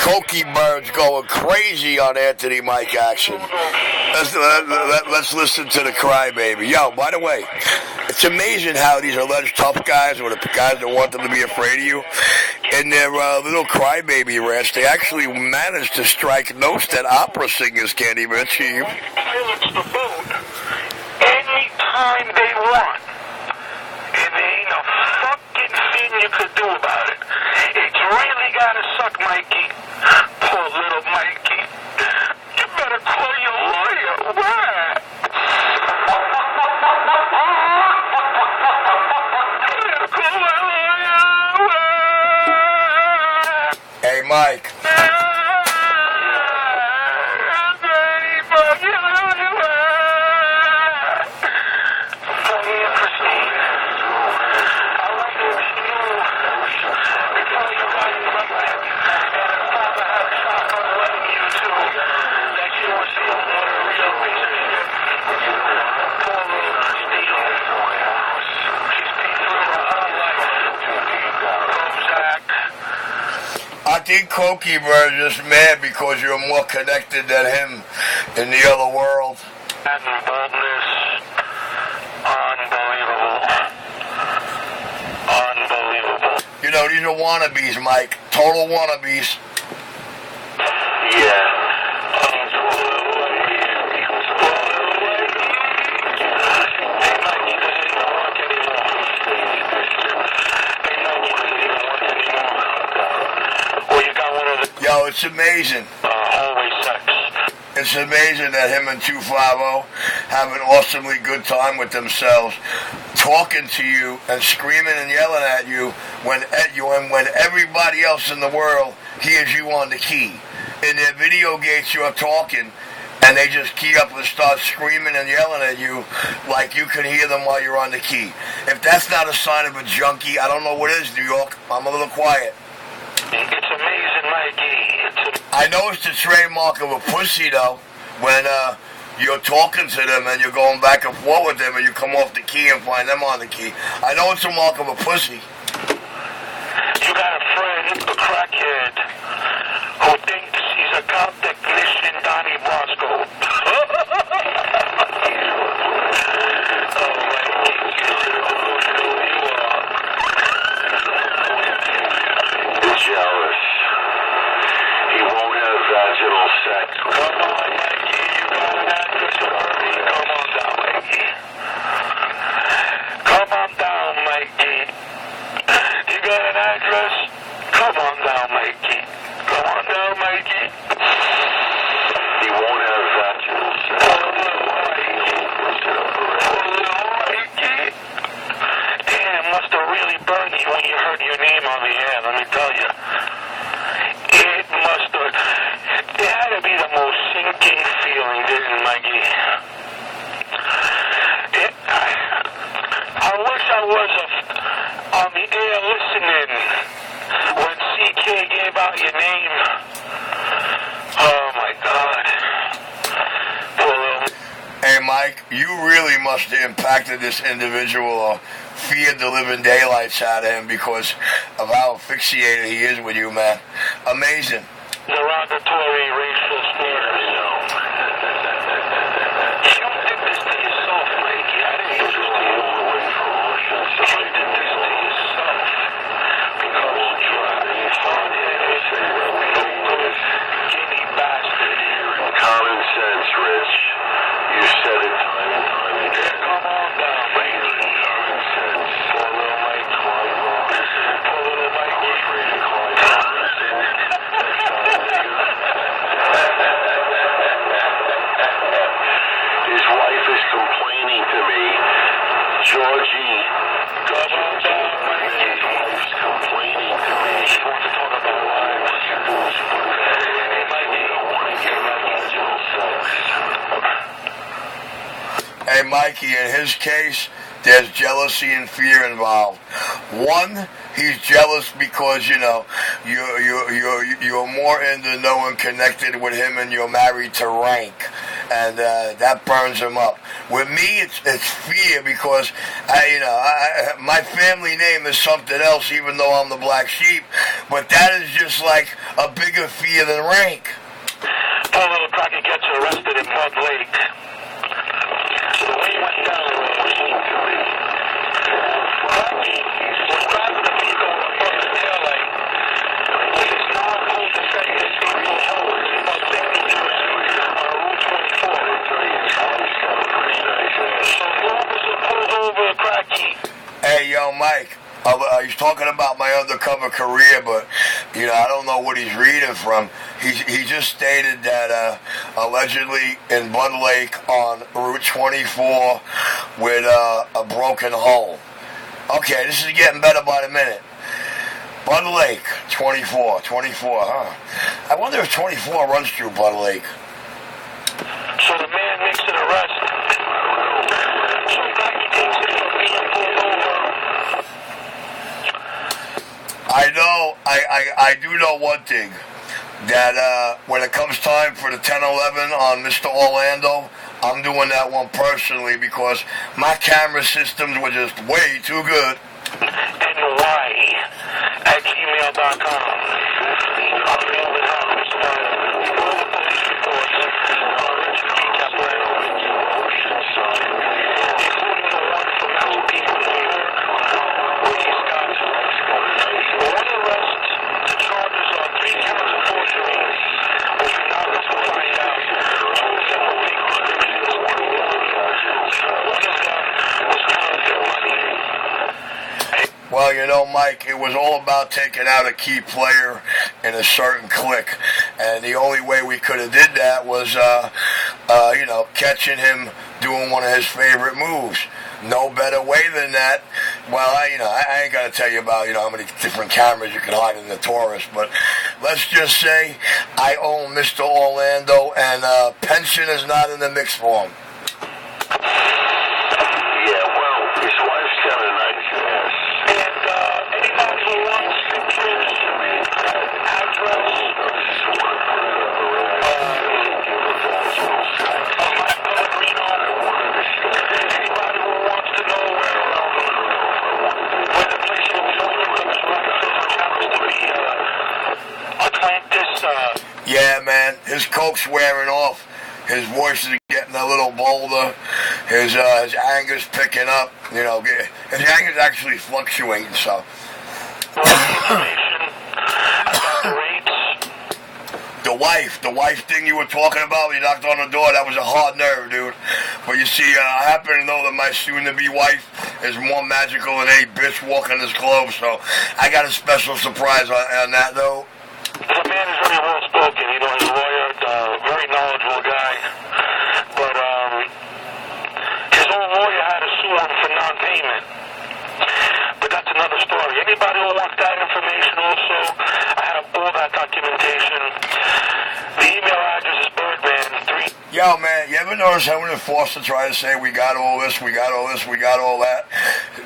Cokie birds going crazy on Anthony Mike action. Let's listen to the crybaby. Yo, by the way, it's amazing how these alleged tough guys, or the guys that want them to be afraid of you, in their little crybaby rants, they actually managed to strike notes that opera singers can't even achieve. Silence the boat anytime they want. And there ain't a fucking thing you could do about it. It's really gotta suck, Mikey. Poor little Mikey. You better call your lawyer. What? You better call my lawyer. Hey, Mike. I think Cokie Bird is just mad because you're more connected than him in the other world. And boldness, unbelievable. Unbelievable. You know, these are wannabes, Mike. Total wannabes. Yeah. Yo, it's amazing. Always sex. It's amazing that him and 250 have an awesomely good time with themselves, talking to you and screaming and yelling at you when everybody else in the world hears you on the key. In their video gates, you're talking, and they just key up and start screaming and yelling at you like you can hear them while you're on the key. If that's not a sign of a junkie, I don't know what is, New York. I'm a little quiet. It's amazing, Mikey. I know it's the trademark of a pussy, though, when you're talking to them and you're going back and forth with them and you come off the key and find them on the key. I know it's a mark of a pussy. You got a friend, a crackhead, who thinks he's a cop technician, Donnie Brasco. Jealous. He won't have vaginal sex. Come on, Mikey. You got an address already. Come on down, Mikey. Come on down, Mikey. You got an address? Come on down, Mikey. Come on down, Mikey. He won't have vaginal sex. Mikey. Damn, it must have really burned you when you heard your name on the air, let me tell you. It must have. It had to be the most sinking feeling, didn't it, Mikey? I wish I was on the air listening when CK gave out your name. Oh, my God. Hey, Mike, you really must have impacted this individual or feared the living daylights out of him because of how asphyxiated he is with you, man. Amazing. Derogatory racial slurs. You did this to yourself, Mikey. I didn't do this to you. You did this to yourself because you're a hard-headed, no-good, skinny bastard. Common sense, Rich. You said it time and time again. Come on down, Mikey. Common sense. Poor little Mike. Poor little Mikey. His wife is complaining to me. Georgie. Come on down, Mikey. His wife's complaining to me. She wants to talk about lives. Hey, Mikey. I want to get vaginal sex. Hey, Mikey, in his case, there's jealousy and fear involved. One, he's jealous because, you know, you're more in the know and connected with him and you're married to rank. and that burns him up. With me, it's fear because my family name is something else, even though I'm the black sheep. But that is just like a bigger fear than rank. Poor little Cokie gets arrested in Mud Lake. The way he went down was Cokie was driving a vehicle with a busted taillight with his non-full-defendant people held in Mud Lake, New Jersey, on Route 24. So the officer pulled over Cokie. Hey, yo, Mike. He's talking about my undercover career, but I don't know what he's reading from. He just stated that allegedly in Bud Lake on Route 24 with a broken hull. Okay, this is getting better by the minute. Bud Lake 24, huh? I wonder if 24 runs through Bud Lake. So the man makes an arrest. So Cokie takes it from being pulled over. I do know one thing, that when it comes time for the 10-11 on Mr. Orlando, I'm doing that one personally because my camera systems were just way too good. NY@gmail.com. I'm mailing out all the police reports on Rich Capoeira, including the one from Cokie, New York, where he's got one arrest. The charges are 3 counts of forgery, which we now get to find out. 2 of them were big convictions. One of them was counterfeit money. Well, Mike, it was all about taking out a key player in a certain clique, and the only way we could have did that was, catching him doing one of his favorite moves. No better way than that. Well, I ain't got to tell you about, how many different cameras you can hide in the Taurus, but let's just say I own Mr. Orlando, and pension is not in the mix for him. Yeah, well, his wife's got a nice ass. And anybody who wants pictures, address, Pellegrino, anybody who wants to know where the place will be going, which happens to be Atlantis. Yeah, man, his coke's wearing off. His voice is getting a little bolder. His anger's picking up. His anger's actually fluctuating. So, the wife thing you were talking about when you knocked on the door, that was a hard nerve, dude. But you see, I happen to know that my soon-to-be wife is more magical than any bitch walking this globe. So, I got a special surprise on that, though. The man is very well spoken. His lawyer, very knowledgeable guy. But his old lawyer had to sue him for non-payment. But that's another story. Anybody who wants that information also, I have all that documentation. The email address is birdman3. Yo, man, you ever notice how when the enforcer try to say, we got all this, we got all this, we got all that,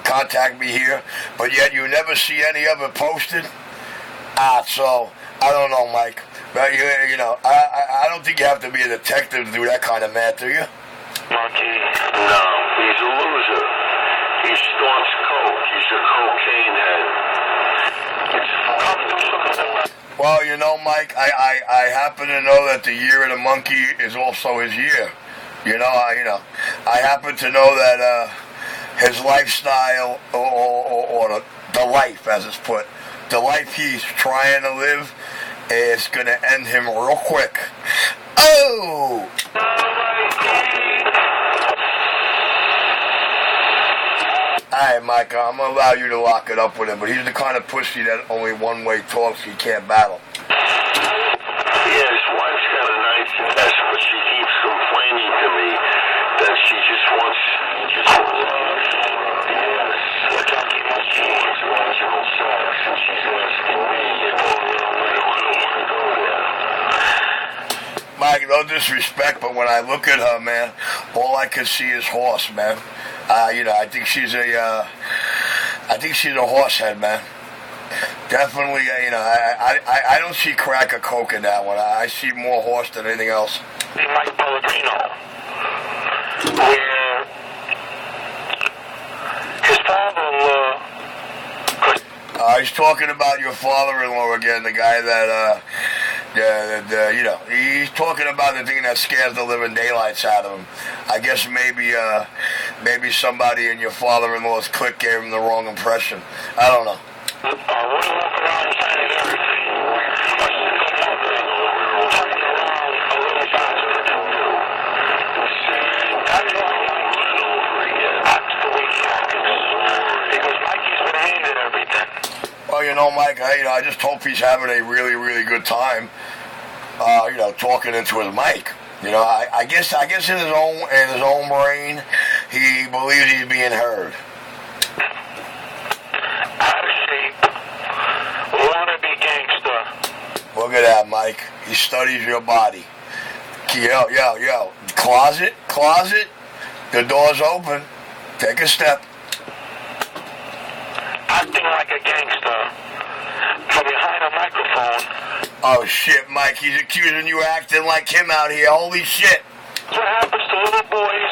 contact me here, but yet you never see any of it posted? So, I don't know, Mike. But, I don't think you have to be a detective to do that kind of math, do you? Monkey. No, he's a loser. He snorts coke. He's a cocaine head. Well, Mike, I happen to know that the year of the monkey is also his year. I happen to know that his lifestyle, or the life, as it's put, the life he's trying to live is going to end him real quick. Oh! Alright, Mike, I'm going to allow you to lock it up with him, but he's the kind of pussy that only one way talks, he can't battle. Yeah, his wife's got a nice ass, but she keeps complaining to me that she just wants logical sex, and she's asking me, Mike, no disrespect, but when I look at her, man, all I can see is horse, man. I think she's a horse head, man. Definitely, I don't see crack or coke in that one. I see more horse than anything else. be Mike Pellegrino, where his father-in-law. He's talking about your father-in-law again, the guy that, you know, he's talking about the thing that scares the living daylights out of him. I guess maybe somebody in your father-in-law's clique gave him the wrong impression. I don't know. We walk around saying everything. A single mother turning around a little bastard. That's why Mikey acts the way he acts. Because Mikey's been handed everything. Well, you know, Mike, I just hope he's having a really, really good time, you know, talking into his mic. You know, I guess in his own brain, he believes he's being heard. Out of shape. Wanna be gangster. Look at that, Mike. He studies your body. Yo. Closet. The door's open. Take a step. Acting like a gangster from behind a microphone. Oh shit, Mike, he's accusing you of acting like him out here. Holy shit. That's what happens to little boys